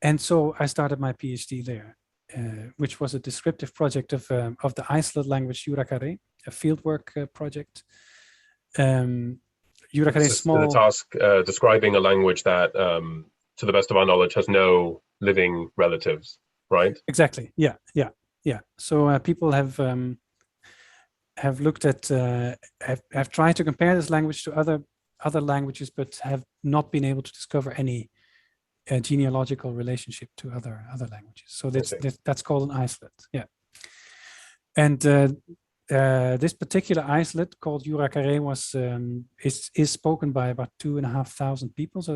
And so I started my PhD there, which was a descriptive project of the isolate language Yurakaré, a fieldwork project. Yurakaré is small. The task describing a language that, to the best of our knowledge, has no living relatives, right? Exactly. Yeah. So people have looked at, have tried to compare this language to other languages, but have not been able to discover any genealogical relationship to other languages. So that's called an isolate. Yeah. And this particular isolate called Yurakaré is spoken by about 2,500 people. So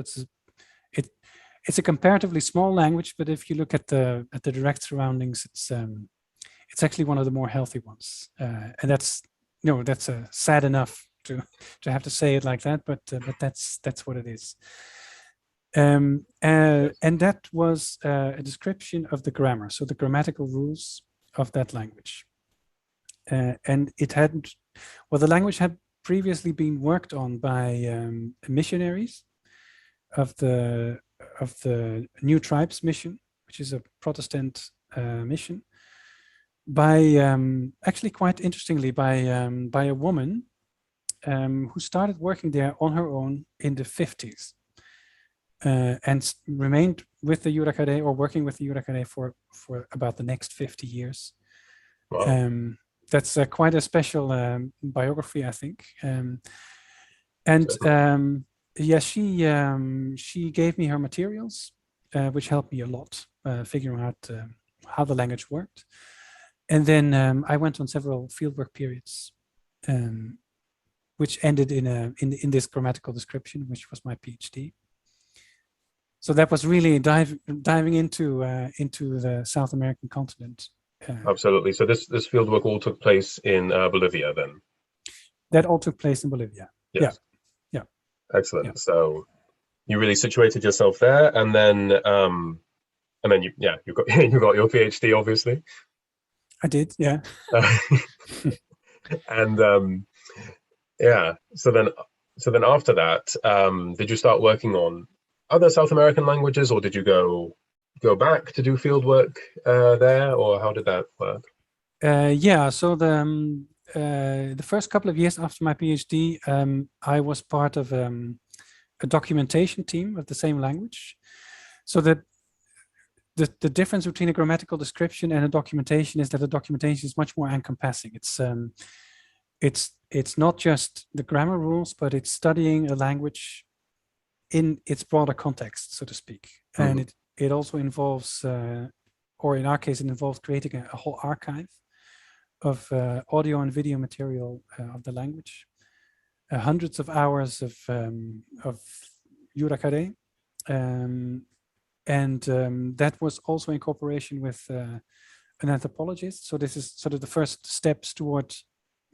it's a comparatively small language, but if you look at the direct surroundings, it's actually one of the more healthy ones. And that's sad enough to have to say it like that, but that's what it is. And that was a description of the grammar, so the grammatical rules of that language. And the language had previously been worked on by missionaries of the New Tribes Mission, which is a Protestant mission, by actually quite interestingly by a woman who started working there on her own in the 50s. And remained with the Yurakaré, or working with the Yurakaré for about the next 50 years. Wow. That's quite a special biography, I think. She gave me her materials, which helped me a lot figuring out how the language worked. And then I went on several fieldwork periods, which ended in this grammatical description, which was my PhD. So that was really diving into the South American continent. Absolutely. So this fieldwork all took place in Bolivia then? That all took place in Bolivia. Yes. Yeah. Excellent. Yeah. So you really situated yourself there, and then you got your PhD, obviously. I did, yeah. And so then after that, did you start working on other South American languages, or did you go back to do field work there, or how did that work? So the first couple of years after my PhD, I was part of a documentation team of the same language. So the difference between a grammatical description and a documentation is that the documentation is much more encompassing. It's not just the grammar rules, but it's studying a language in its broader context, so to speak. Mm-hmm. And it also involves, or in our case, it involves creating a whole archive of audio and video material of the language, hundreds of hours of Yurakaré, and that was also in cooperation with an anthropologist. So this is sort of the first steps toward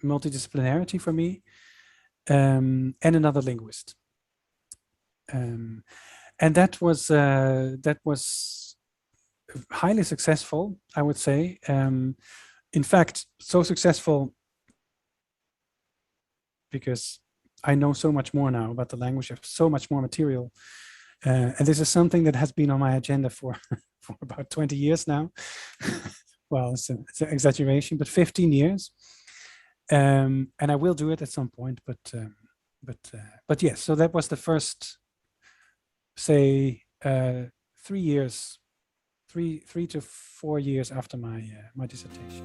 multidisciplinarity for me, and another linguist. And that was highly successful, I would say. In fact, so successful because I know so much more now about the language. I have so much more material, and this is something that has been on my agenda for about 20 years now. Well, it's an exaggeration, but 15 years. And I will do it at some point. But yes. So that was the first, say, 3 to 4 years after my dissertation.